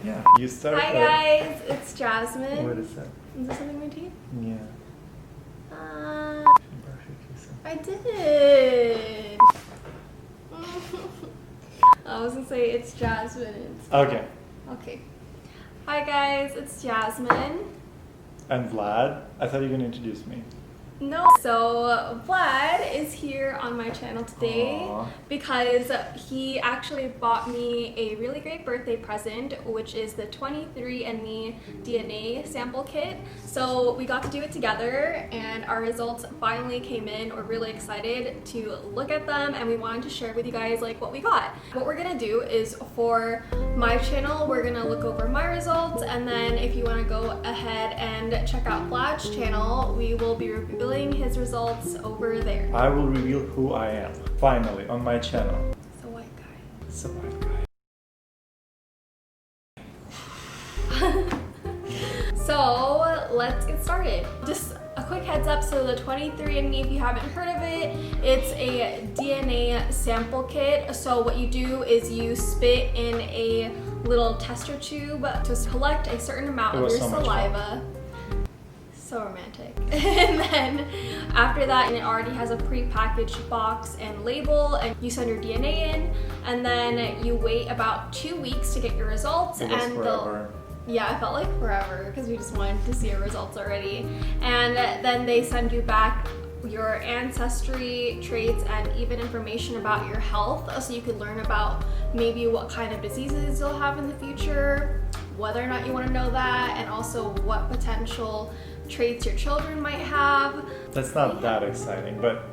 Yeah, you start. Hi guys, it's Jasmine. What is that? Is this something in my teeth? Yeah. Brush your teeth. I did. I was gonna say it's Jasmine. Okay. Okay. Hi guys, it's Jasmine. I'm Vlad. I thought you were gonna introduce me. No. So Vlad is here on my channel today because he actually bought me a really great birthday present, which is the 23andMe DNA sample kit. So we got to do it together and our results finally came in. We're really excited to look at them and we wanted to share with you guys like what we got. What we're gonna do is for my channel, we're gonna look over my results, and then if you wanna go ahead and check out Vlad's channel, we will be revealing his results over there. I will reveal who I am, finally, on my channel. It's a white guy. It's a white guy. So let's get started. Just a quick heads up, so the 23andMe, if you haven't heard of it, it's a DNA sample kit. So what you do is you spit in a little tester tube to collect a certain amount of your saliva. So romantic. And then after that, it already has a pre-packaged box and label, and you send your DNA in, and then you wait about 2 weeks to get your results. It was forever. Yeah, it felt like forever because we just wanted to see your results already. And then they send you back your ancestry traits and even information about your health, so you could learn about maybe what kind of diseases you'll have in the future, whether or not you want to know that, and also what potential traits your children might have. That's not that exciting, but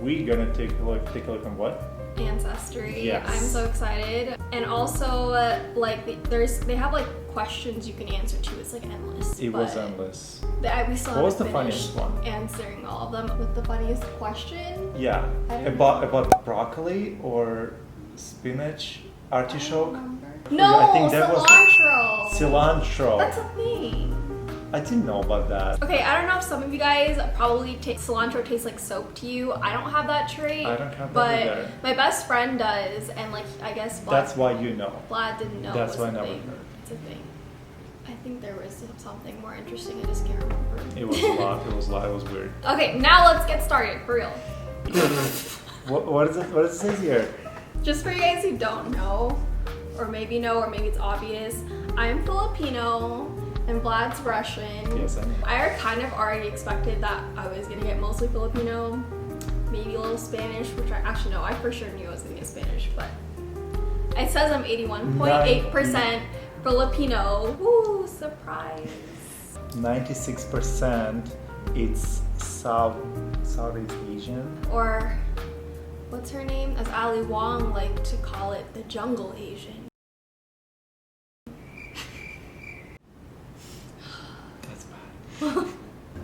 we're gonna take a look on what? Ancestry. Yes. I'm so excited. And also like they have like questions you can answer too. It's like endless. It was endless. We still What was the haven't funniest one? Answering all of them. With the funniest question? Yeah. About broccoli or spinach, artichoke? No, I think that cilantro. Was cilantro. That's a thing. I didn't know about that. Okay, I don't know if some of you guys probably cilantro tastes like soap to you. I don't have that trait. I don't have that but either. My best friend does, and like I guess Vlad, that's why you know. Vlad didn't know. That's why I never thing. heard. It's a thing. I think there was something more interesting. I just can't remember. It was a lot. It was a lot. It was weird. Okay, now let's get started for real. What is it? What does it say here? Just for you guys who don't know, or maybe it's obvious, I'm Filipino. And Vlad's Russian. Yes, I know. I kind of already expected that I was gonna get mostly Filipino, maybe a little Spanish, which I actually no, I for sure knew I was gonna get Spanish, but it says I'm 81.8% Filipino. Woo, surprise. 96% it's Southeast Asian. Or what's her name? As Ali Wong like to call it, the jungle Asian.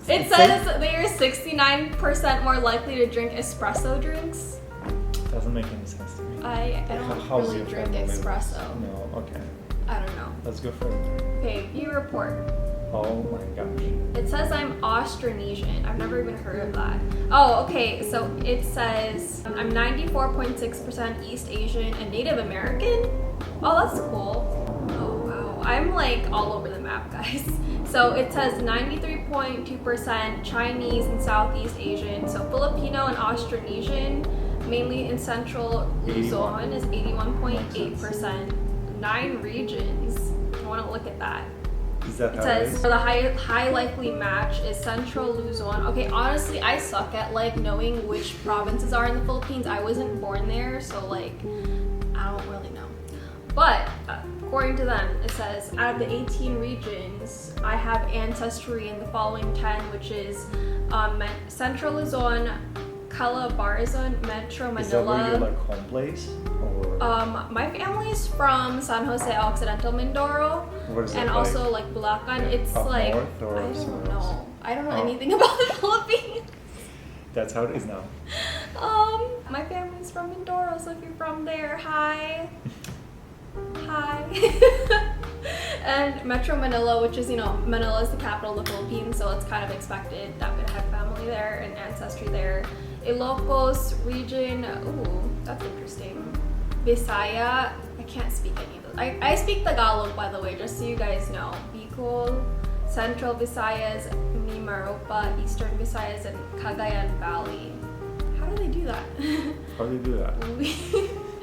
It says they are 69% more likely to drink espresso drinks. Doesn't make any sense to me. I don't really drink espresso. No, okay. I don't know. Let's go further. Okay, view report. Oh my gosh. It says I'm Austronesian. I've never even heard of that. Oh, okay, so it says I'm 94.6% East Asian and Native American. Oh, that's cool. Oh, wow. I'm like all over the map, guys. So it says 93.2% Chinese and Southeast Asian. So Filipino and Austronesian, mainly in Central Luzon, is 81.8%. 9 regions. I want to look at that. Is that it says for the high likely match is Central Luzon. Okay, honestly, I suck at like knowing which provinces are in the Philippines. I wasn't born there, so like I don't really know. But according to them, it says out of the 18 regions, I have ancestry in the following 10, which is Central Luzon, Calabarzon, Metro Manila. Is that where your like home place? Or? My family's from San Jose Occidental Mindoro, and also like Bulacan. It's like I don't know. I don't know anything about the Philippines. That's how it is now. My family's from Mindoro, so if you're from there, hi. And Metro Manila, which is, Manila is the capital of the Philippines, so it's kind of expected that we'd have family there and ancestry there. Ilocos region, ooh, that's interesting. Bisaya. I can't speak any of those. I speak Tagalog, by the way, just so you guys know. Bicol, Central Visayas, Mimaropa, Eastern Visayas, and Cagayan Valley. How do they do that? How do they do that?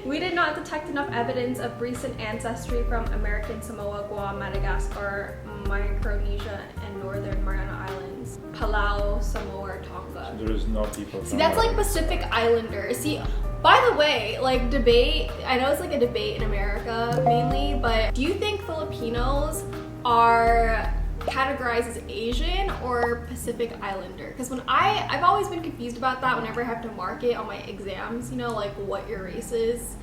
We did not detect enough evidence of recent ancestry from American Samoa, Guam, Madagascar, Micronesia, and Northern Mariana Islands, Palau, Samoa, or Tonga. So there is no people. See, that's like Pacific Islanders. See, by the way, like debate, I know it's like a debate in America mainly, but do you think Filipinos are categorized as Asian or Pacific Islander? Because I've always been confused about that whenever I have to mark it on my exams, you know, like what your race is.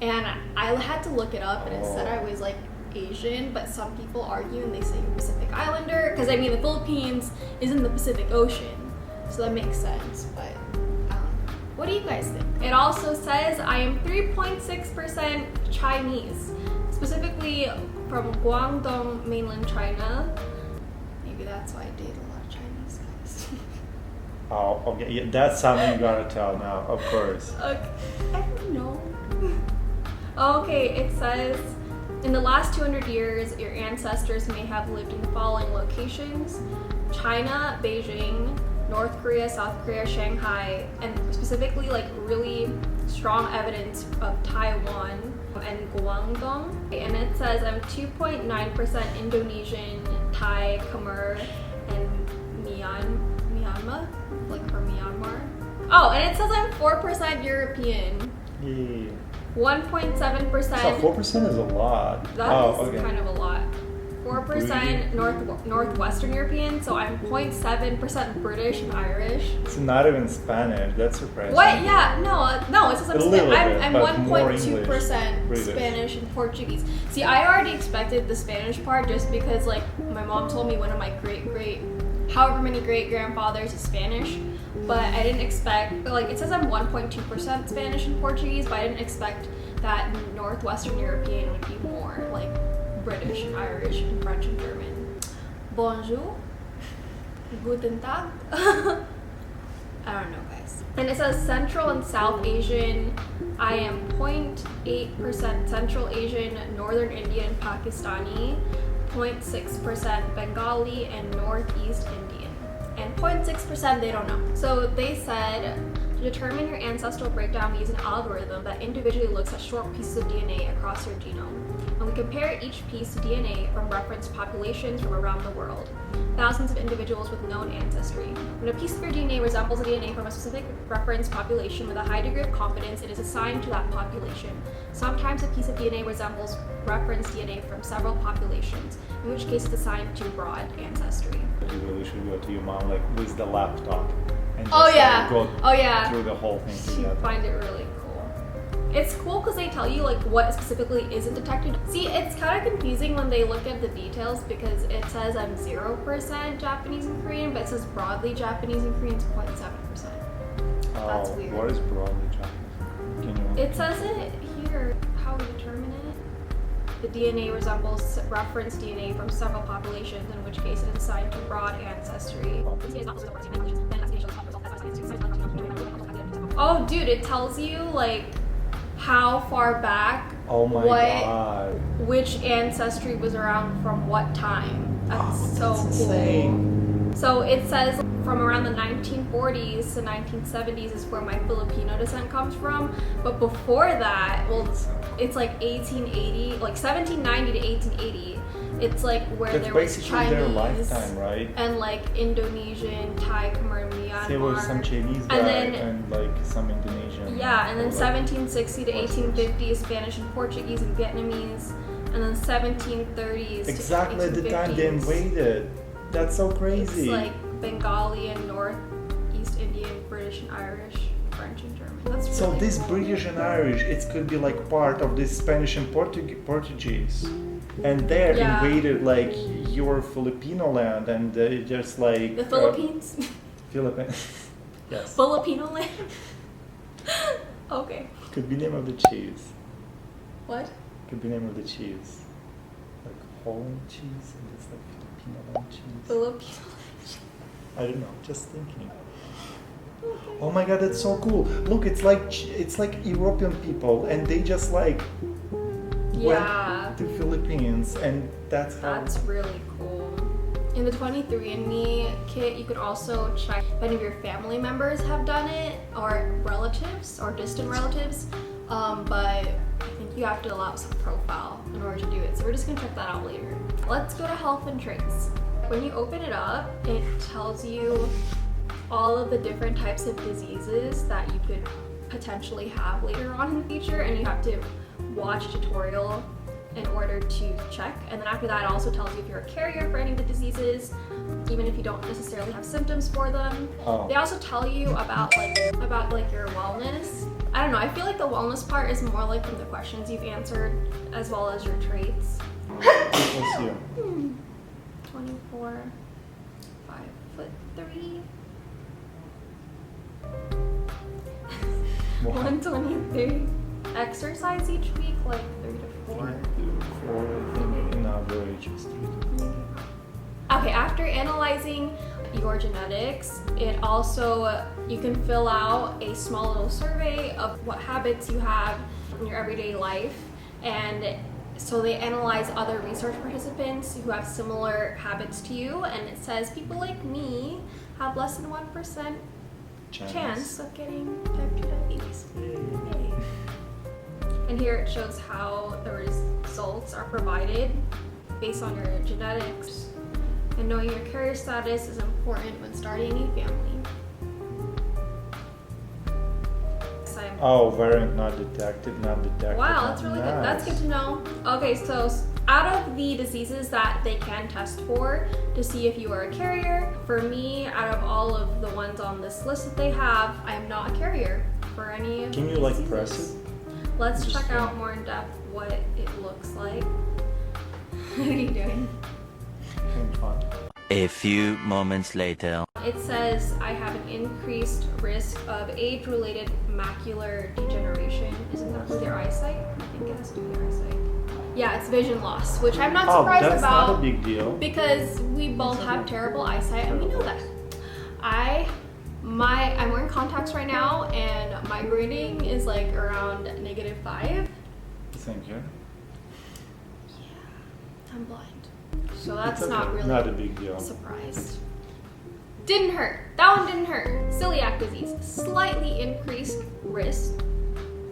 And I had to look it up and it said I was like Asian, but some people argue and they say you're Pacific Islander. Because I mean, the Philippines is in the Pacific Ocean, so that makes sense, but what do you guys think? It also says I am 3.6% Chinese, specifically from Guangdong, mainland China. Maybe that's why I date a lot of Chinese guys. Oh, okay. Yeah, that's something you gotta tell now, of course. Okay. I don't know. Okay, it says in the last 200 years, your ancestors may have lived in the following locations: China, Beijing, North Korea, South Korea, Shanghai, and specifically like really strong evidence of Taiwan and Guangdong. And it says I'm 2.9% Indonesian, Thai, Khmer, and Myanmar, like from Myanmar. Oh, and it says I'm 4% European. Yeah. 1.7%. So 4% is a lot. That is kind of a lot. 4% Northwestern European, so I'm 0.7% British and Irish. It's not even Spanish. That's surprising. What? Yeah, no. It's just I'm 1.2% British. Spanish and Portuguese. See, I already expected the Spanish part just because, like, my mom told me one of my however many great grandfathers is Spanish, but I didn't expect. But like, it says I'm 1.2% Spanish and Portuguese, but I didn't expect that Northwestern European would be more like British and Irish and French and German. Bonjour. Guten Tag. I don't know, guys. And it says Central and South Asian. I am 0.8% Central Asian, Northern Indian, Pakistani, 0.6% Bengali, and Northeast Indian. And 0.6% they don't know. So they said to determine your ancestral breakdown, we use an algorithm that individually looks at short pieces of DNA across your genome. And we compare each piece to DNA from reference populations from around the world. Thousands of individuals with known ancestry. When a piece of your DNA resembles a DNA from a specific reference population with a high degree of confidence, it is assigned to that population. Sometimes a piece of DNA resembles reference DNA from several populations, in which case it's assigned to broad ancestry. You really should go to your mom like with the laptop and just go through the whole thing together. I find it really cool. It's cool because they tell you like what specifically isn't detected. See, it's kind of confusing when they look at the details because it says I'm 0% Japanese and Korean, but it says broadly Japanese and Korean is 0.7%. That's weird. What is broadly Japanese? Can you? It says it here, how we determine it. The DNA resembles reference DNA from several populations, in which case it is assigned to broad ancestry. Oh, dude, it tells you like how far back, Oh my god. which ancestry was around from what time. That's so that's cool. insane. So it says from around the 1940s to 1970s is where my Filipino descent comes from. But before that, well, it's like 1880, like 1790 to 1880. It's like where That's there was basically Chinese their lifetime, right? and like Indonesian, Thai, Khmer, Myanmar. There was some Chinese guy then- and like some Indonesian. Yeah, and then or, like, 1760 to 1850 is Spanish and Portuguese and Vietnamese, and then 1730s Exactly to the time they 1850s. invaded. That's so crazy. It's like Bengali and Northeast Indian, British and Irish, French and German. That's So really this cool. British and Irish, it could be like part of this Spanish and Portuguese, and they Yeah. invaded like your Filipino land, and they just like The Philippines? Philippines. Yes, Filipino land? Okay. could be name of the cheese. What? Could be name of the cheese, like Holland cheese, and it's like Filipino land cheese. Filipino. I don't know, just thinking. Oh my god, that's so cool. Look, it's like European people, and they just like went to Philippines, and that's really cool. In the 23andMe kit, you could also check if any of your family members have done it, or relatives, or distant relatives. But I think you have to fill out some profile in order to do it. So we're just gonna check that out later. Let's go to health and traits. When you open it up, it tells you all of the different types of diseases that you could potentially have later on in the future, and you have to watch a tutorial in order to check. And then after that, it also tells you if you're a carrier for any of the diseases, even if you don't necessarily have symptoms for them. They also tell you about your wellness. I don't know, I feel like the wellness part is more like from the questions you've answered as well as your traits. What's you? 24, 5'3". 123. Exercise each week, like 3 to 4. 4, in average. Okay, after analyzing your genetics, it also, you can fill out a small little survey of what habits you have in your everyday life. And so they analyze other research participants who have similar habits to you, and it says people like me have less than 1% chance of getting type 2 diabetes. Yay. And here it shows how the results are provided based on your genetics. And knowing your carrier status is important when starting a family. Oh, variant not detected. Wow, that's really good. That's good to know. Okay, so out of the diseases that they can test for to see if you are a carrier, for me, out of all of the ones on this list that they have, I am not a carrier for any of Can you like press it? Let's check out more in depth what it looks like. What are you doing? Fun. A few moments later. It says I have an increased risk of age-related macular degeneration. Isn't that with your eyesight? I think it has to do with your eyesight. Yeah, it's vision loss, which I'm not surprised that's about. Not a big deal. Because we both have terrible eyesight, and we know that. I'm wearing contacts right now, and my grading is like around -5. Same here. Yeah, I'm blind. So that's okay. not really not a big deal. a surprise. Didn't hurt. That one didn't hurt. Celiac disease, slightly increased risk.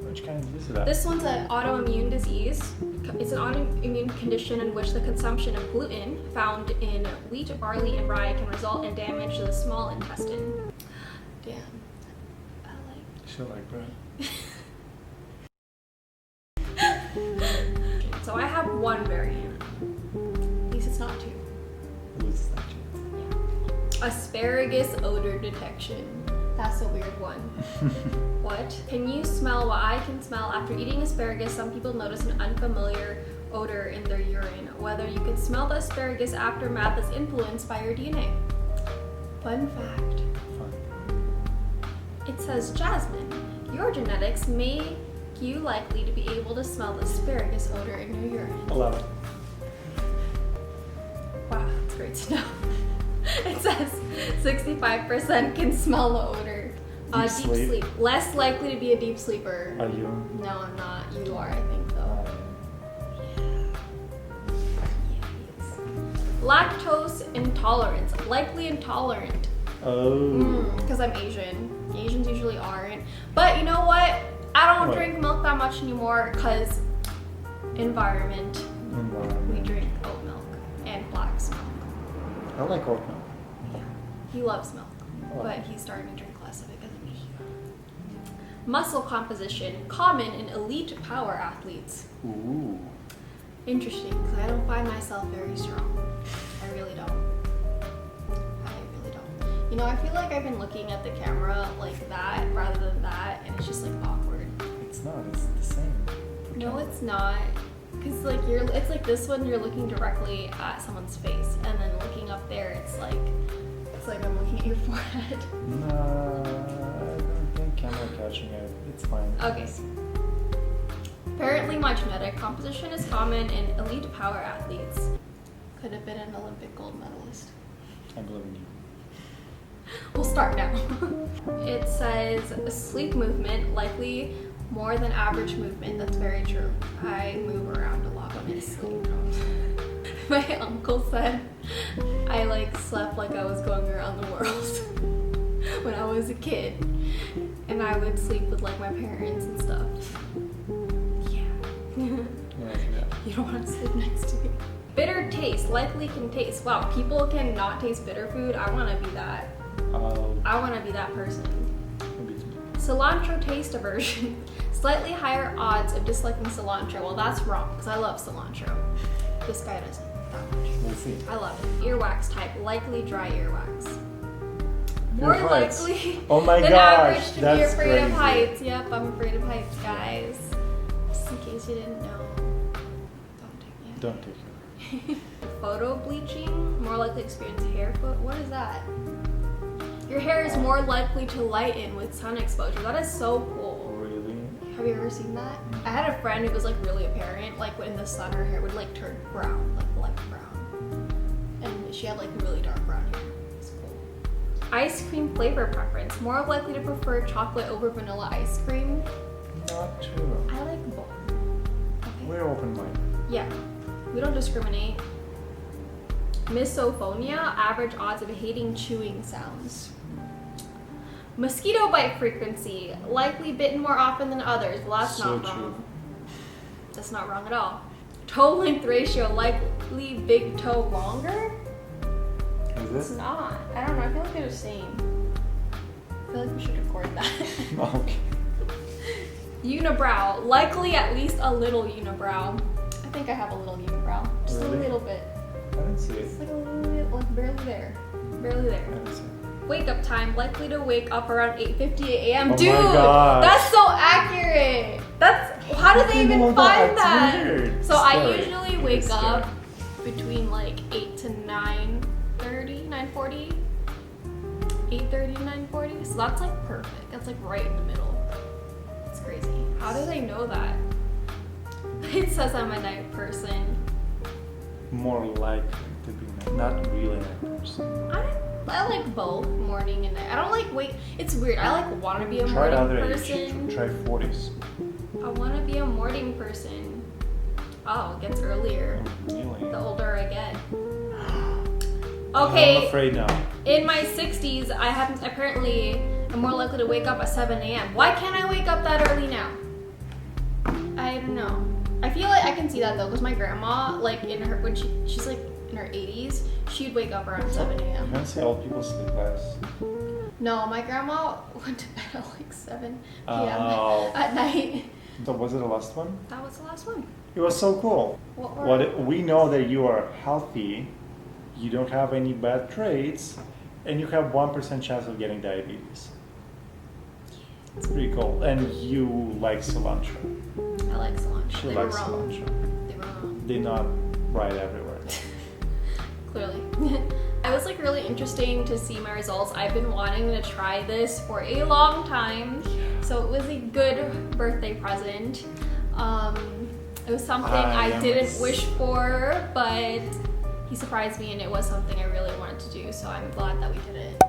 Which kind of disease is that? This one's an autoimmune disease. It's an autoimmune condition in which the consumption of gluten found in wheat, barley, and rye can result in damage to the small intestine. Damn. I like. Shit like bread. So I have one variant. At least it's not two. At least it's not two. Yeah. Asparagus odor detection. That's a weird one. What? Can you smell what I can smell after eating asparagus? Some people notice an unfamiliar odor in their urine. Whether you can smell the asparagus aftermath is influenced by your DNA. Fun fact. It says, Jasmine, your genetics make you likely to be able to smell the asparagus odor in your urine. 11. Wow, that's great to know. It says 65% can smell the odor. Deep sleep. Less likely to be a deep sleeper. Are you? No, I'm not. You are, I think, though. Lactose intolerance. Likely intolerant. Oh. Because I'm Asian. Asians usually aren't. But you know what? I don't drink milk that much anymore because environment. We drink oat milk and flax milk. I like oat milk. Yeah. He loves milk, but he's starting to drink less of it because of me. Muscle composition, common in elite power athletes. Ooh. Interesting, because I don't find myself very strong. I really don't. You know, I feel like I've been looking at the camera like that rather than that, and it's just like awkward. It's not, it's the same. No, it's not. Because like it's like this one, you're looking directly at someone's face, and then looking up there, it's like I'm looking at your forehead. No, I don't think camera catching it. It's fine. Okay. Apparently my genetic composition is common in elite power athletes. Could have been an Olympic gold medalist. I believe in you. We'll start now. It says sleep movement, likely more than average movement. That's very true. I move around a lot when I sleep. My uncle said I like slept like I was going around the world when I was a kid. And I would sleep with like my parents and stuff. Yeah. You don't want to sleep next to me. Bitter taste, likely can taste. Wow, people cannot taste bitter food. I want to be that. I want to be that person. Cilantro taste aversion. Slightly higher odds of disliking cilantro. Well, that's wrong because I love cilantro. This guy doesn't that much. We'll see. I love it. Earwax type, likely dry earwax. More heights. likely Oh my than gosh, average to be that's afraid of crazy. heights. Yep, I'm afraid of heights, guys. Just in case you didn't know. Don't take it. Photo bleaching, more likely to experience hair foot. What is that? Your hair is more likely to lighten with sun exposure. That is so cool. Really? Have you ever seen that? I had a friend who was like really apparent, like in the sun her hair would like turn brown, like light brown. And she had like really dark brown hair. It's cool. Ice cream flavor preference, more likely to prefer chocolate over vanilla ice cream. Not true. I like both. Okay. We're open-minded. Yeah, we don't discriminate. Misophonia, average odds of hating chewing sounds. Mosquito bite frequency, likely bitten more often than others. Well, that's So not true. wrong. That's not wrong at all. Toe length ratio, likely big toe longer. Is It's it? not. I don't know. I feel like they're the same. I feel like we should record that. Okay. Unibrow, likely at least a little unibrow. I think I have a little unibrow, just Really? a little bit. I didn't see it. It's like a little bit, like barely there. Barely I there. didn't see it. Wake up time, likely to wake up around 8:58 a.m. Oh my Dude, gosh. that's so accurate. That's, how do they even know find that? that? It's weird. So I Scary. usually It wake is up between like 8 to 9:30, 9:40. 8:30 to 9:40. So that's like perfect. That's like right in the middle. It's crazy. How do they know that? It says I'm a night person. More likely to be not really night person. I like both morning and night. I don't like wait. It's weird. I like want to be a Try morning other age. person. Try 40s. I want to be a morning person. Oh, it gets earlier Really? the older I get. I'm Okay, afraid now. in my 60s, I haven't apparently. I'm more likely to wake up at 7 a.m. Why can't I wake up that early now? I don't know. I feel like I can see that though, because my grandma, like in her when she's like in her 80s, she'd wake up around 7 You a.m. can't see old people sleep less. No, my grandma went to bed at like 7 p.m. Oh. at night. So was it the last one? That was the last one. It was so cool. We know that you are healthy, you don't have any bad traits, and you have 1% chance of getting diabetes. It's pretty cool. And you like cilantro. I like cilantro. She They were likes wrong. cilantro. They were wrong. They're not right everywhere. Clearly. It was like really interesting to see my results. I've been wanting to try this for a long time, so it was a good birthday present. It was something I didn't wish for, but he surprised me and it was something I really wanted to do, so I'm glad that we did it.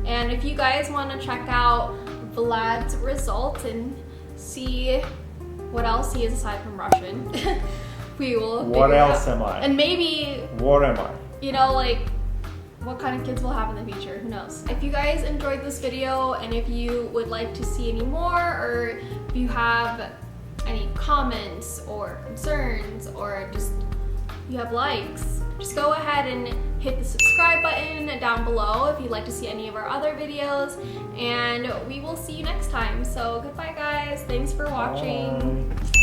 And if you guys want to check out Vlad's results and see what else he is aside from Russian, we will figure What it else out. am I? And maybe, What am I? you know, like what kind of kids we'll have in the future, who knows. If you guys enjoyed this video and if you would like to see any more, or if you have any comments or concerns, or just you have likes, just go ahead and hit the subscribe button down below if you'd like to see any of our other videos, and we will see you next time. So goodbye guys, thanks for watching. Bye.